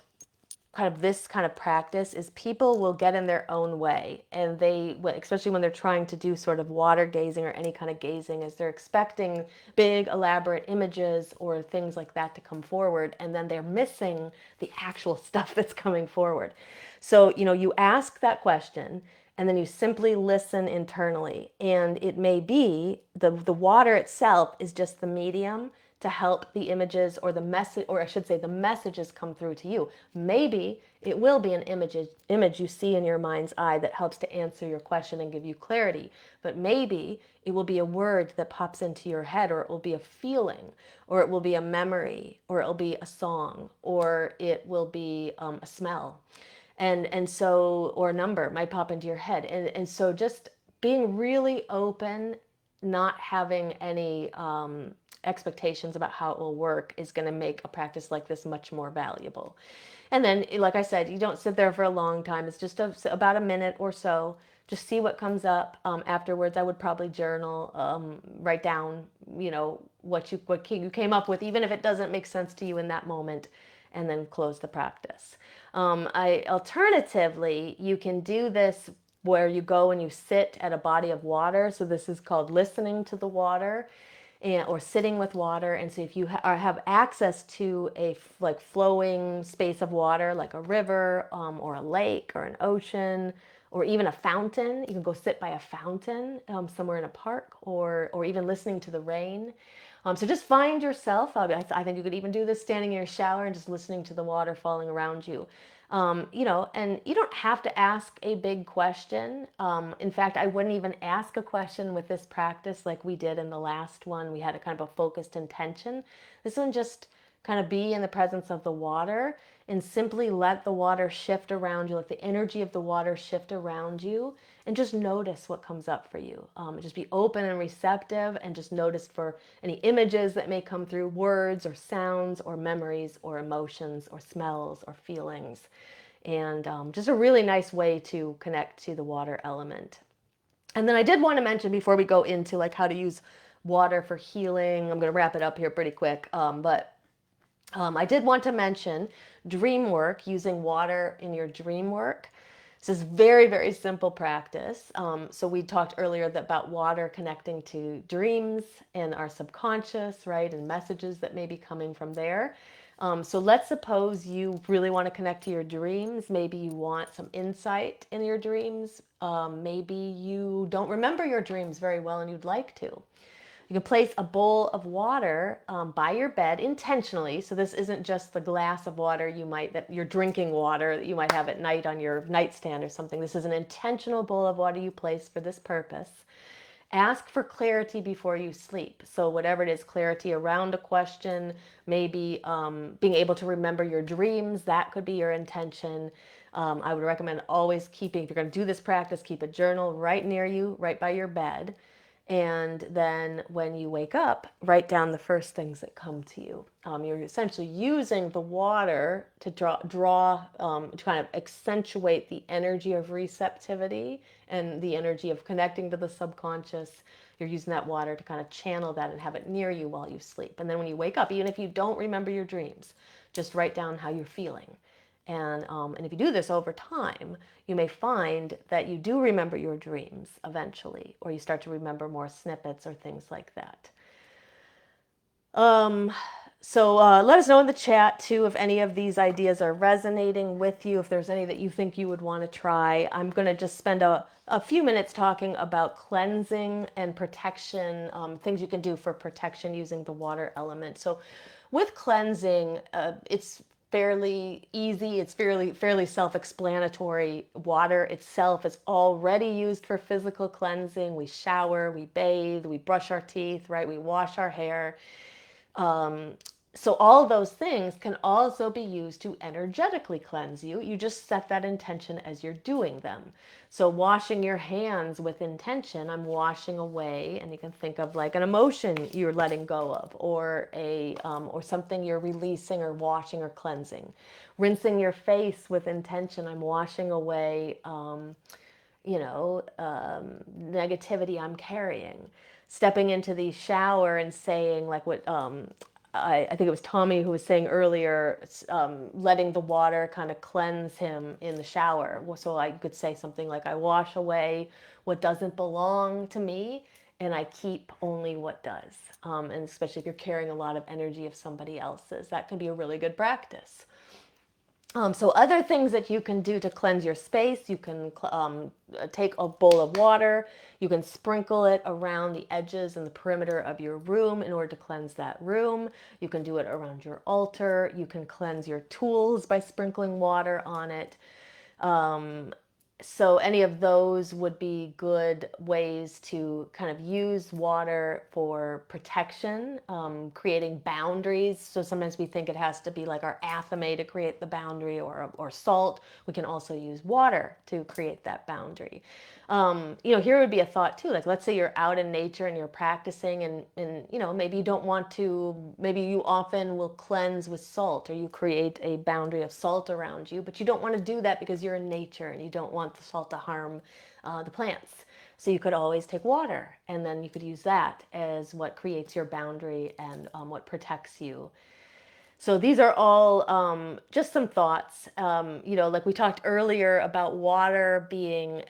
kind of this kind of practice is people will get in their own way, and they, especially when they're trying to do sort of water gazing or any kind of gazing, is they're expecting big elaborate images or things like that to come forward, and then they're missing the actual stuff that's coming forward. So you ask that question, and then you simply listen internally, and it may be the water itself is just the medium to help the images or the message, or I should say the messages, come through to you. Maybe it will be an image you see in your mind's eye that helps to answer your question and give you clarity. But maybe it will be a word that pops into your head, or it will be a feeling, or it will be a memory, or it will be a song, or it will be a smell. And so, or a number might pop into your head. And so just being really open, not having any expectations about how it will work, is going to make a practice like this much more valuable. And then, like I said, you don't sit there for a long time. It's just about a minute or so. Just see what comes up. Afterwards, I would probably journal, write down, what you came up with, even if it doesn't make sense to you in that moment, and then close the practice. Alternatively, you can do this where you go and you sit at a body of water. So this is called listening to the water, or sitting with water. And so if you have access to a like flowing space of water, like a river, or a lake or an ocean, or even a fountain, you can go sit by a fountain somewhere in a park, or even listening to the rain. So just find yourself. I think you could even do this standing in your shower and just listening to the water falling around you. And you don't have to ask a big question. In fact, I wouldn't even ask a question with this practice like we did in the last one. We had a kind of a focused intention. This one, just kind of be in the presence of the water and simply let the water shift around you, let the energy of the water shift around you, and just notice what comes up for you. Just be open and receptive, and just notice for any images that may come through, words or sounds or memories or emotions or smells or feelings. And just a really nice way to connect to the water element. And then I did want to mention, before we go into like how to use water for healing, I'm going to wrap it up here pretty quick, but I did want to mention Dreamwork, using water in your dream work. This is very, very simple practice. So we talked earlier about water connecting to dreams and our subconscious, right? And messages that may be coming from there. So let's suppose you really want to connect to your dreams. Maybe you want some insight in your dreams. Maybe you don't remember your dreams very well and you'd like to. You can place a bowl of water by your bed intentionally. So this isn't just the glass of water that you're drinking water that you might have at night on your nightstand or something. This is an intentional bowl of water you place for this purpose. Ask for clarity before you sleep. So whatever it is, clarity around a question, maybe being able to remember your dreams, that could be your intention. I would recommend always keeping, if you're going to do this practice, keep a journal right near you, right by your bed. And then when you wake up, write down the first things that come to you. You're essentially using the water to to kind of accentuate the energy of receptivity and the energy of connecting to the subconscious. You're using that water to kind of channel that and have it near you while you sleep. And then when you wake up, even if you don't remember your dreams, just write down how you're feeling. And if you do this over time, you may find that you do remember your dreams eventually, or you start to remember more snippets or things like that. So let us know in the chat too if any of these ideas are resonating with you, if there's any that you think you would want to try. I'm going to just spend a few minutes talking about cleansing and protection, things you can do for protection using the water element. So with cleansing, it's fairly easy. It's fairly self-explanatory. Water itself is already used for physical cleansing. We shower, we bathe, we brush our teeth, right? We wash our hair. So all those things can also be used to energetically cleanse you. You just set that intention as you're doing them. So washing your hands with intention, I'm washing away, and you can think of like an emotion you're letting go of, or something you're releasing or washing or cleansing. Rinsing your face with intention, I'm washing away negativity I'm carrying. Stepping into the shower and saying, like what I think it was Tommy who was saying earlier, letting the water kind of cleanse him in the shower. So I could say something like, I wash away what doesn't belong to me and I keep only what does. And especially if you're carrying a lot of energy of somebody else's, that can be a really good practice. So other things that you can do to cleanse your space, you can take a bowl of water, you can sprinkle it around the edges and the perimeter of your room in order to cleanse that room. You can do it around your altar. You can cleanse your tools by sprinkling water on it. Um, so any of those would be good ways to kind of use water for protection, creating boundaries. So sometimes we think it has to be like our athame to create the boundary, or salt. We can also use water to create that boundary. Here would be a thought too. Like, let's say you're out in nature and you're practicing, and maybe you don't want to. Maybe you often will cleanse with salt, or you create a boundary of salt around you, but you don't want to do that because you're in nature and you don't want the salt to harm the plants. So you could always take water, and then you could use that as what creates your boundary and what protects you. So these are all just some thoughts. Like we talked earlier about water being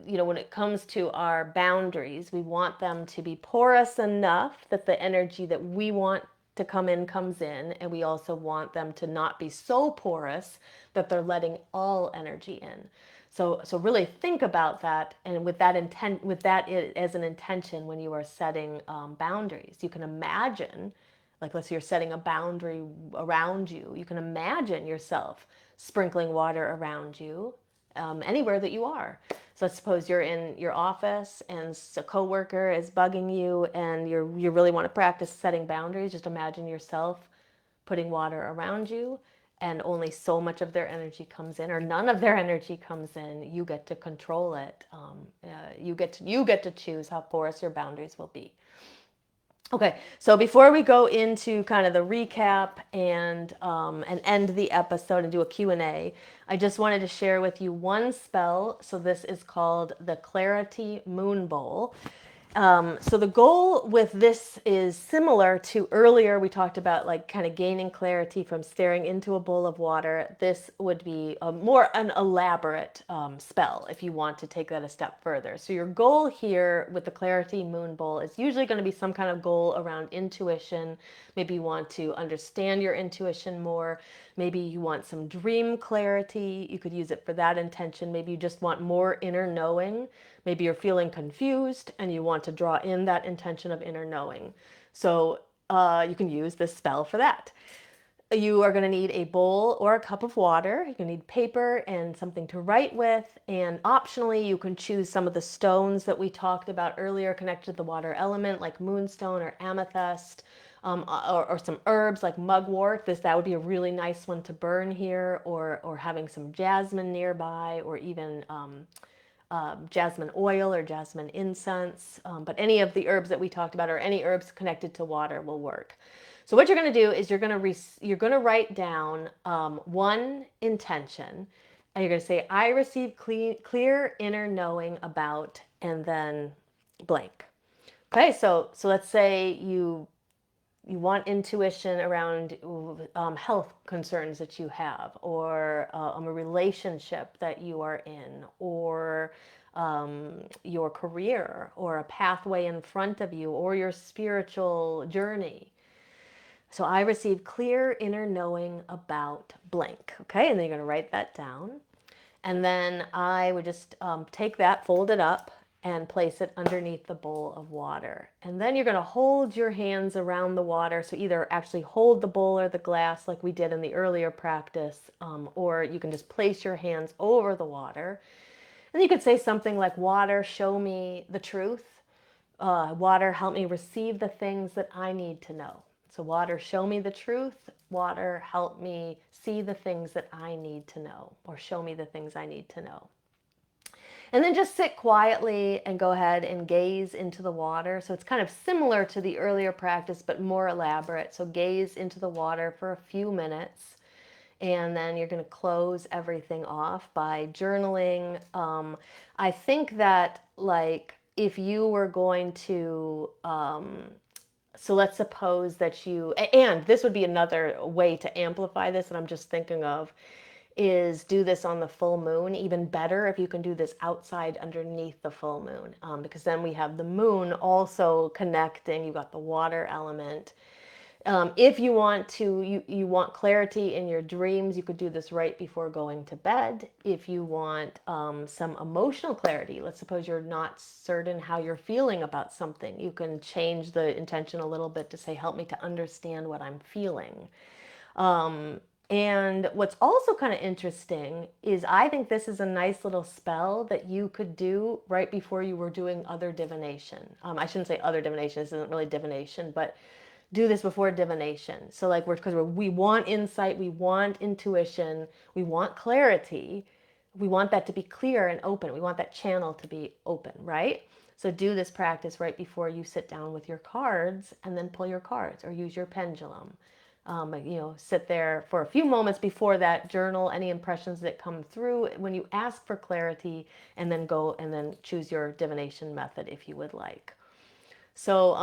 when it comes to our boundaries, we want them to be porous enough that the energy that we want to come in comes in, and we also want them to not be so porous that they're letting all energy in. So really think about that, and with that as an intention when you are setting boundaries. You can imagine, like let's say you're setting a boundary around you. You can imagine yourself sprinkling water around you, anywhere that you are. So let's suppose you're in your office and a coworker is bugging you, and you really want to practice setting boundaries. Just imagine yourself putting water around you, and only so much of their energy comes in, or none of their energy comes in. You get to control it. You get to choose how porous your boundaries will be. Okay, so before we go into kind of the recap and end the episode and do a Q&A, I just wanted to share with you one spell. So this is called the Clarity Moon Bowl. So the goal with this is similar to earlier. We talked about like kind of gaining clarity from staring into a bowl of water. This would be an elaborate spell if you want to take that a step further. So your goal here with the Clarity Moon Bowl is usually going to be some kind of goal around intuition. Maybe you want to understand your intuition more. Maybe you want some dream clarity. You could use it for that intention. Maybe you just want more inner knowing. Maybe you're feeling confused and you want to draw in that intention of inner knowing. So you can use this spell for that. You are going to need a bowl or a cup of water. You're going to need paper and something to write with. And optionally, you can choose some of the stones that we talked about earlier connected to the water element, like moonstone or amethyst, or some herbs like mugwort. That would be a really nice one to burn here, or having some jasmine nearby, or even jasmine oil or jasmine incense. But any of the herbs that we talked about, or any herbs connected to water, will work. So what you're going to do is you're going to write down one intention, and you're going to say, I receive clear inner knowing about, and then blank. Okay, so let's say you want intuition around health concerns that you have, or a relationship that you are in, or your career, or a pathway in front of you, or your spiritual journey. So I received clear inner knowing about blank. Okay, and then you're going to write that down. And then I would just take that, fold it up, and place it underneath the bowl of water. And then you're going to hold your hands around the water. So either actually hold the bowl or the glass like we did in the earlier practice, or you can just place your hands over the water. And you could say something like, water, show me the truth. Water, help me receive the things that I need to know. So water, show me the truth. Water, help me see the things that I need to know, or show me the things I need to know. And then just sit quietly and go ahead and gaze into the water. So it's kind of similar to the earlier practice, but more elaborate. So gaze into the water for a few minutes. And then you're going to close everything off by journaling. I think that, like, if you were going to, so let's suppose that you, and this would be another way to amplify this, and I'm just thinking of, is do this on the full moon. Even better if you can do this outside underneath the full moon, because then we have the moon also connecting. You've got the water element. If you want to, you want clarity in your dreams, you could do this right before going to bed. If you want some emotional clarity, let's suppose you're not certain how you're feeling about something, you can change the intention a little bit to say, help me to understand what I'm feeling. And what's also kind of interesting is I think this is a nice little spell that you could do right before you were doing other divination. I shouldn't say other divination, this isn't really divination, but do this before divination. So like because we want insight, we want intuition, we want clarity, we want that to be clear and open. We want that channel to be open, right? So do this practice right before you sit down with your cards, and then pull your cards or use your pendulum. Sit there for a few moments before that, journal any impressions that come through when you ask for clarity, and then go and then choose your divination method if you would like. So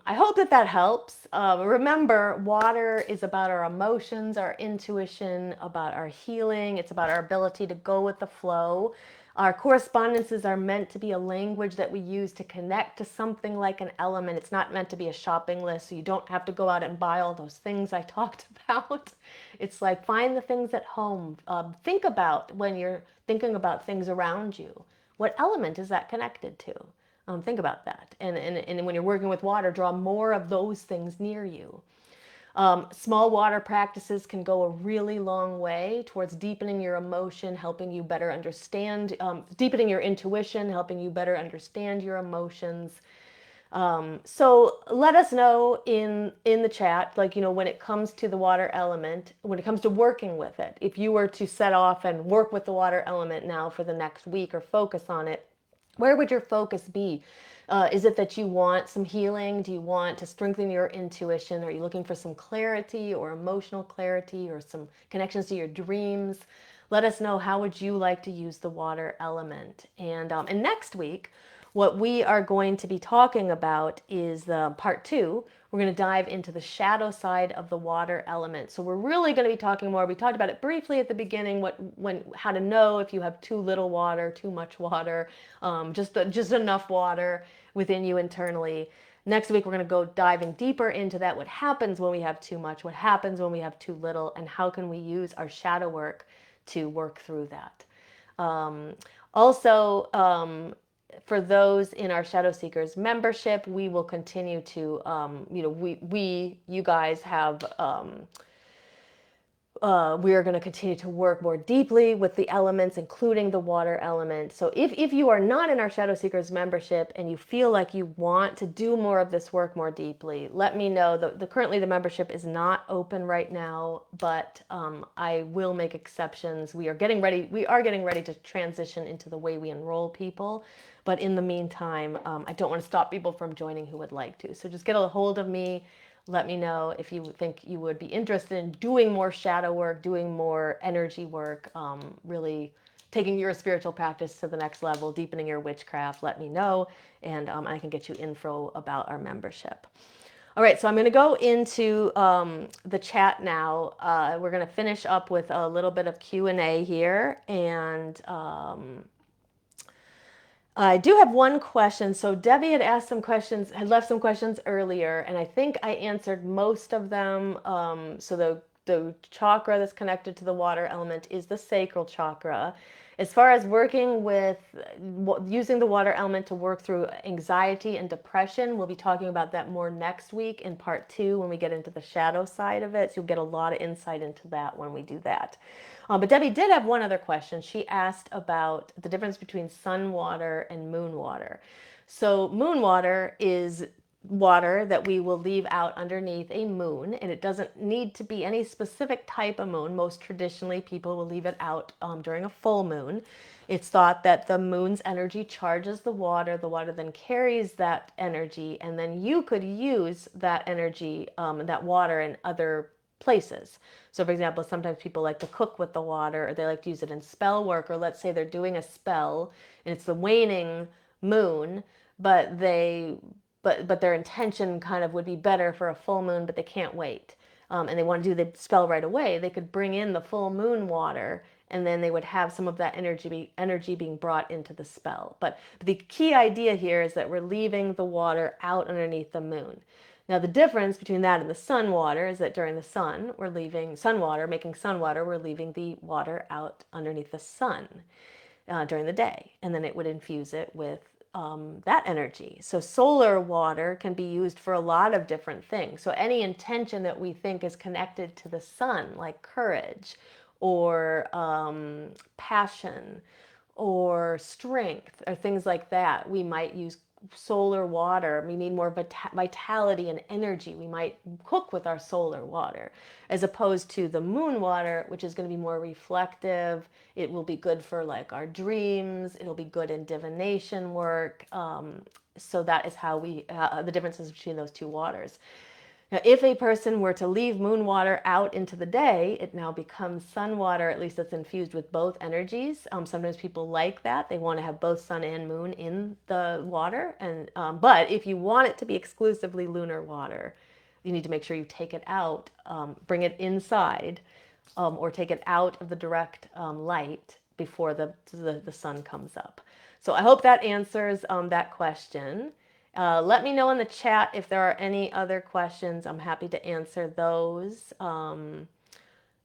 I hope that helps. Remember, water is about our emotions, our intuition, about our healing. It's about our ability to go with the flow. Our correspondences are meant to be a language that we use to connect to something like an element. It's not meant to be a shopping list, so you don't have to go out and buy all those things I talked about. It's like, find the things at home. Think about, when you're thinking about things around you, what element is that connected to? Think about that. And when you're working with water, draw more of those things near you. Small water practices can go a really long way towards deepening your emotion, helping you better understand, deepening your intuition, helping you better understand your emotions. So let us know in the chat, like, when it comes to the water element, when it comes to working with it, if you were to set off and work with the water element now for the next week or focus on it, where would your focus be? Is it that you want some healing? Do you want to strengthen your intuition? Are you looking for some clarity or emotional clarity or some connections to your dreams? Let us know, how would you like to use the water element? And next week, what we are going to be talking about is the part 2. We're going to dive into the shadow side of the water element. So we're really going to be talking more. We talked about it briefly at the beginning, how to know if you have too little water, too much water, just enough water within you internally. Next week, we're going to go diving deeper into that. What happens when we have too much? What happens when we have too little? And how can we use our shadow work to work through that? Also, for those in our Shadow Seekers membership, we will continue to, you guys have, we are going to continue to work more deeply with the elements, including the water element. So if you are not in our Shadow Seekers membership and you feel like you want to do more of this work more deeply, let me know. Currently the membership is not open right now, but I will make exceptions. We are getting ready to transition into the way we enroll people. But in the meantime, I don't want to stop people from joining who would like to. So just get a hold of me. Let me know if you think you would be interested in doing more shadow work, doing more energy work, really taking your spiritual practice to the next level, deepening your witchcraft. Let me know, and I can get you info about our membership. All right, so I'm going to go into the chat now. We're going to finish up with a little bit of Q&A here, and I do have one question. So Debbie had left some questions earlier, and I think I answered most of them. So the chakra that's connected to the water element is the sacral chakra. As far as working with using the water element to work through anxiety and depression, we'll be talking about that more next week in part 2 when we get into the shadow side of it. So you'll get a lot of insight into that when we do that. But Debbie did have one other question. She asked about the difference between sun water and moon water. So moon water is water that we will leave out underneath a moon, and it doesn't need to be any specific type of moon. Most traditionally, people will leave it out during a full moon. It's thought that the moon's energy charges the water then carries that energy, and then you could use that energy, that water, in other places. So, for example, sometimes people like to cook with the water, or they like to use it in spell work, or let's say they're doing a spell and it's the waning moon, but their intention kind of would be better for a full moon, but they can't wait. And they want to do the spell right away. They could bring in the full moon water, and then they would have some of that energy being brought into the spell. But the key idea here is that we're leaving the water out underneath the moon. Now, the difference between that and the sun water is that during the sun, we're leaving sun water, making sun water, we're leaving the water out underneath the sun during the day, and then it would infuse it with that energy. So solar water can be used for a lot of different things. So any intention that we think is connected to the sun, like courage or passion or strength or things like that, we might use solar water. We need more vitality and energy. We might cook with our solar water, as opposed to the moon water, which is going to be more reflective. It will be good for like our dreams. It'll be good in divination work. So that is how the differences between those two waters. Now, if a person were to leave moon water out into the day, it now becomes sun water, at least it's infused with both energies. Sometimes people like that. They want to have both sun and moon in the water. But if you want it to be exclusively lunar water, you need to make sure you take it out, bring it inside, or take it out of the direct light before the sun comes up. So I hope that answers that question. Let me know in the chat if there are any other questions. I'm happy to answer those.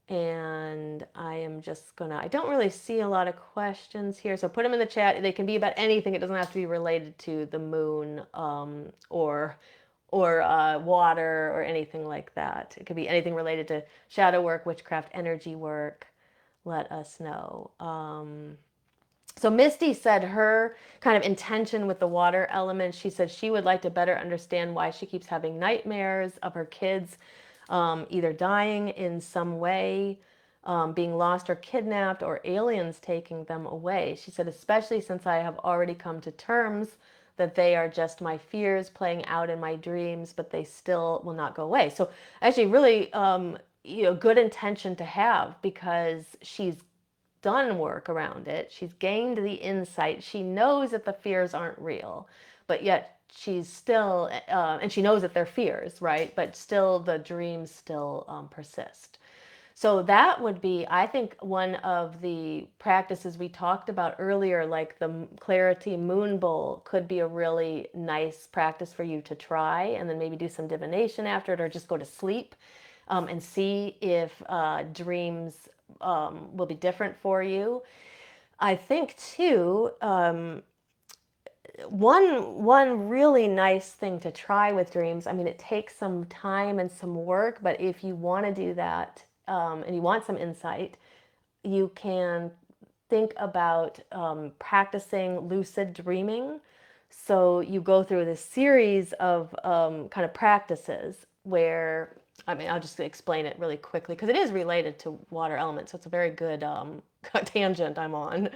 And I am just gonna, I don't really see a lot of questions here, so put them in the chat. They can be about anything. It doesn't have to be related to the moon or water or anything like that. It could be anything related to shadow work, witchcraft, energy work. Let us know. So Misty said her kind of intention with the water element, she said she would like to better understand why she keeps having nightmares of her kids either dying in some way, being lost or kidnapped, or aliens taking them away. She said, especially since I have already come to terms that they are just my fears playing out in my dreams, but they still will not go away. So actually really, good intention to have, because she's done work around it. She's gained the insight. She knows that the fears aren't real, but yet she's still, and she knows that they're fears, right? But still, the dreams still persist. So that would be, I think, one of the practices we talked about earlier, like the clarity moon bowl, could be a really nice practice for you to try, and then maybe do some divination after it, or just go to sleep and see if dreams will be different for you. I think too, one really nice thing to try with dreams. I mean, it takes some time and some work, but if you want to do that and you want some insight, you can think about practicing lucid dreaming. So you go through this series of kind of practices where, I mean, I'll just explain it really quickly because it is related to water elements. So it's a very good tangent I'm on.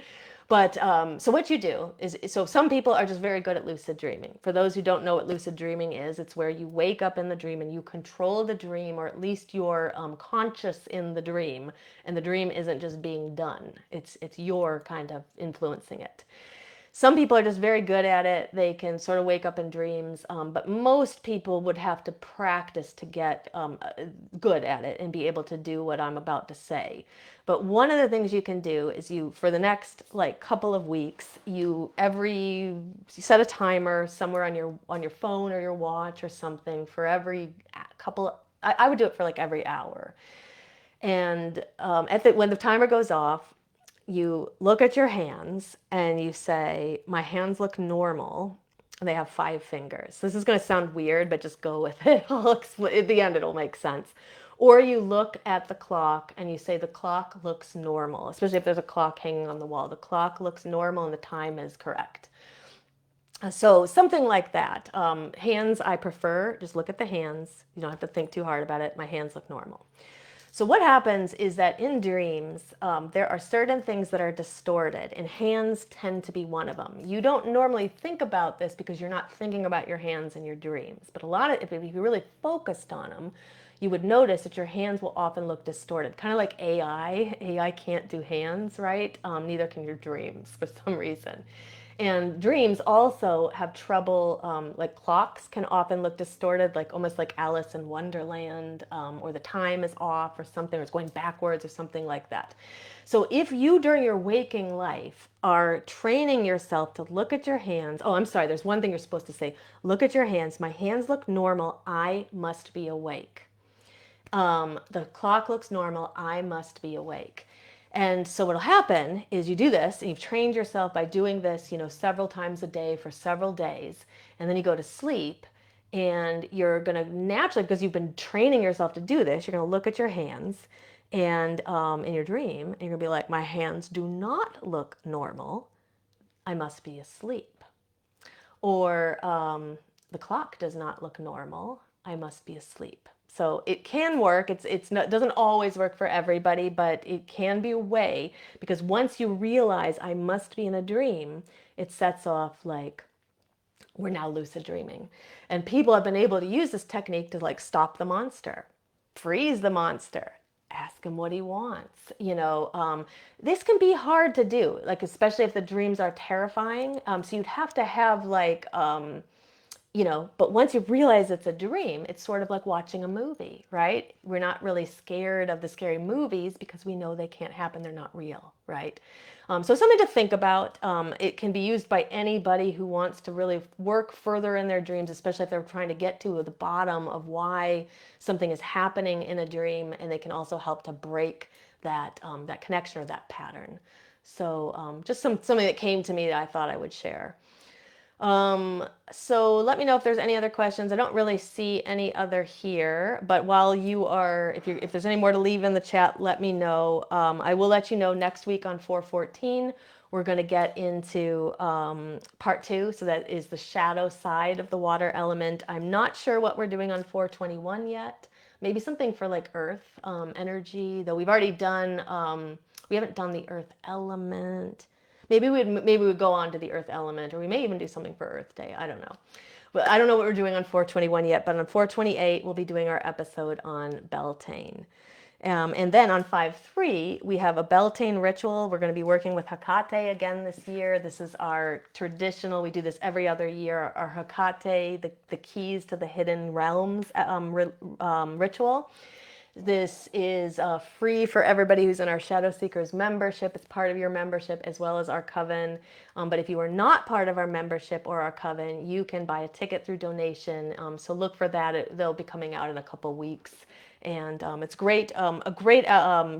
But so what you do is, so some people are just very good at lucid dreaming. For those who don't know what lucid dreaming is, it's where you wake up in the dream and you control the dream, or at least you're conscious in the dream, and the dream isn't just being done. It's your kind of influencing it. Some people are just very good at it. They can sort of wake up in dreams, but most people would have to practice to get good at it and be able to do what I'm about to say. But one of the things you can do is, you, for the next like couple of weeks, you set a timer somewhere on your phone or your watch or something for every couple. I would do it for like every hour, and when the timer goes off, you look at your hands and you say, my hands look normal. And they have 5 fingers. This is going to sound weird, but just go with it. At the end, it'll make sense. Or you look at the clock and you say, the clock looks normal, especially if there's a clock hanging on the wall. The clock looks normal and the time is correct. So something like that. Hands, I prefer, just look at the hands. You don't have to think too hard about it. My hands look normal. So what happens is that in dreams, there are certain things that are distorted, and hands tend to be one of them. You don't normally think about this because you're not thinking about your hands in your dreams. But a lot of, if you really focused on them, you would notice that your hands will often look distorted, kind of like AI. AI can't do hands, right? Neither can your dreams for some reason. And dreams also have trouble, like clocks can often look distorted, like almost like Alice in Wonderland, or the time is off or something, or it's going backwards or something like that. So if you, during your waking life, are training yourself to look at your hands, oh, I'm sorry, there's one thing you're supposed to say. Look at your hands. My hands look normal. I must be awake. The clock looks normal. I must be awake. And so what'll happen is you do this and you've trained yourself by doing this, several times a day for several days. And then you go to sleep and you're going to naturally, because you've been training yourself to do this, you're going to look at your hands and in your dream, and you're going to be like, my hands do not look normal. I must be asleep. Or the clock does not look normal. I must be asleep. So it can work. It's not, doesn't always work for everybody, but it can be a way, because once you realize I must be in a dream, it sets off like we're now lucid dreaming. And people have been able to use this technique to like stop the monster, freeze the monster, ask him what he wants. This can be hard to do, like especially if the dreams are terrifying. So you'd have to have like but once you realize it's a dream, it's sort of like watching a movie, right? We're not really scared of the scary movies because we know they can't happen. They're not real, right? So something to think about. It can be used by anybody who wants to really work further in their dreams, especially if they're trying to get to the bottom of why something is happening in a dream, and they can also help to break that connection or that pattern. So just something that came to me that I thought I would share. So let me know if there's any other questions. I don't really see any other here, but while you are, if there's any more to leave in the chat, let me know. I will let you know next week on 414. We're going to get into part 2. So that is the shadow side of the water element. I'm not sure what we're doing on 421 yet. Maybe something for like earth energy, though we've already done, we haven't done the earth element. Maybe we'd go on to the earth element, or we may even do something for Earth Day. I don't know. But I don't know what we're doing on 421 yet, but on 428, we'll be doing our episode on Beltane. And then on 5/3, we have a Beltane ritual. We're going to be working with Hecate again this year. This is our traditional, we do this every other year, our Hecate, the keys to the hidden realms ritual. This is free for everybody who's in our Shadow Seekers membership. It's part of your membership as well as our coven. But if you are not part of our membership or our coven, you can buy a ticket through donation. So look for that. They'll be coming out in a couple weeks. And it's great, a great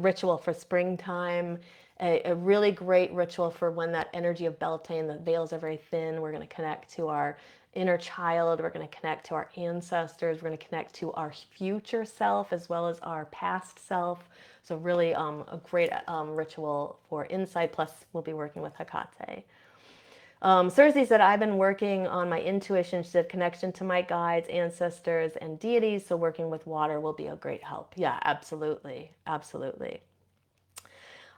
ritual for springtime. A really great ritual for when that energy of Beltane, the veils are very thin. We're going to connect to our inner child. We're going to connect to our ancestors. We're going to connect to our future self as well as our past self. So really a great ritual for insight. Plus, we'll be working with Hecate. Cersei said, I've been working on my intuition. She said, connection to my guides, ancestors, and deities. So working with water will be a great help. Yeah, absolutely. Absolutely.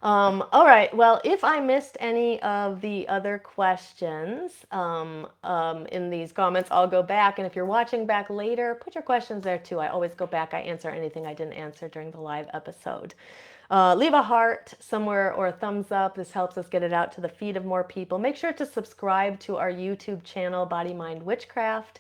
All right. Well, if I missed any of the other questions in these comments, I'll go back. And if you're watching back later, put your questions there too. I always go back. I answer anything I didn't answer during the live episode. Leave a heart somewhere or a thumbs up. This helps us get it out to the feed of more people. Make sure to subscribe to our YouTube channel, Body, Mind, Witchcraft.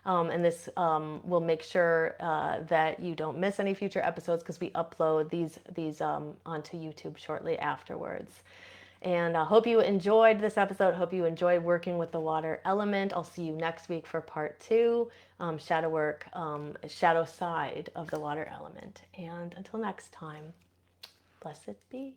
And this will make sure that you don't miss any future episodes because we upload these onto YouTube shortly afterwards. And I hope you enjoyed this episode. Hope you enjoyed working with the water element. I'll see you next week for part 2, shadow work, shadow side of the water element. And until next time, blessed be.